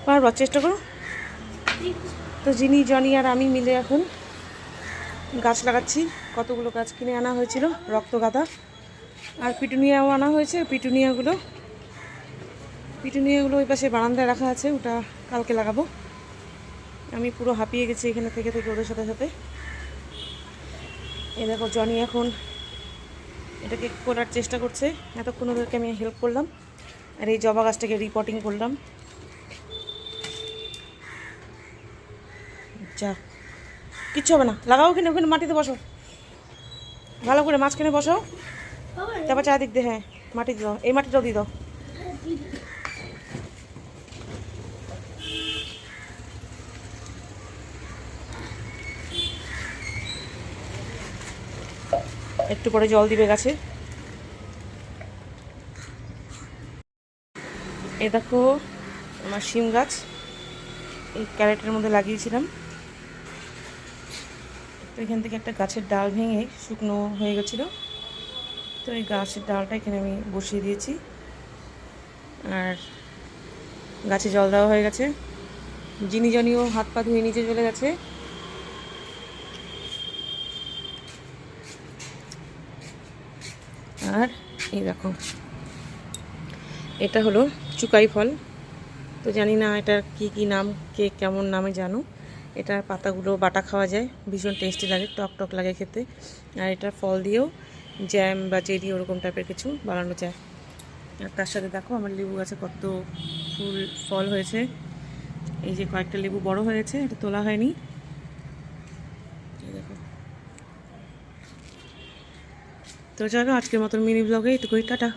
পারবার চেষ্টা করো। তো জিনি, জনি আর আমি মিলে এখন গাছ লাগাচ্ছি। কতগুলো গাছ কিনে আনা হয়েছিল, রক্তগাঁদা আর পিটুনিয়াও আনা হয়েছে। পিটুনিয়াগুলো ওই পাশে বারান্দায় রাখা আছে, ওটা কালকে লাগাবো। আমি পুরো হাঁপিয়ে গেছি এখানে থেকে থেকে ওদের সাথে সাথে। এই দেখো জনি এখন এটাকে করার চেষ্টা করছে, এতক্ষণ ওদেরকে আমি হেল্প করলাম। আর এই জবা গাছটাকে রিপোর্টিং করলাম। যা, কিচ্ছু হবে না, লাগাও ওখানে, ওখানে মাটিতে বসো, ভালো করে মাঝখানে বসো, তারপর চারদিক দিয়ে, হ্যাঁ মাটি দিয়ে দাও, এই মাটিটাও দিয়ে দাও। একটু পরে জল দিবে গাছে। এ দেখো আমার শিম গাছ এই ক্যারেটের মধ্যে লাগিয়েছিলাম। তো এখান থেকে একটা গাছের ডাল ভেঙে শুকনো হয়ে গেছিলো, তো এই গাছের ডালটা এখানে আমি বসিয়ে দিয়েছি। আর গাছে জল দেওয়া হয়ে গেছে। জিনি জনিও হাত পা ধুয়ে নিচে চলে গেছে। আর এই দেখো এটা হলো চুকাই ফল। তো জানি না এটার কি কি নাম, কে কেমন নামে জানো। এটার পাতাগুলো বাটা খাওয়া যায়, ভীষণ টেস্টি লাগে, টক টক লাগে খেতে। আর এটার ফল দিয়েও জ্যাম বা জেলি ওরকম টাইপের কিছু বানানো যায়। আর তার সাথে দেখো আমার লেবু গাছে কত ফল হয়েছে। এই যে কয়েকটা লেবু বড় হয়েছে, এটা তোলা হয়নি। দেখো, তো চলো আজকের মতন মিনি ব্লগে এটুকুই, টাটা।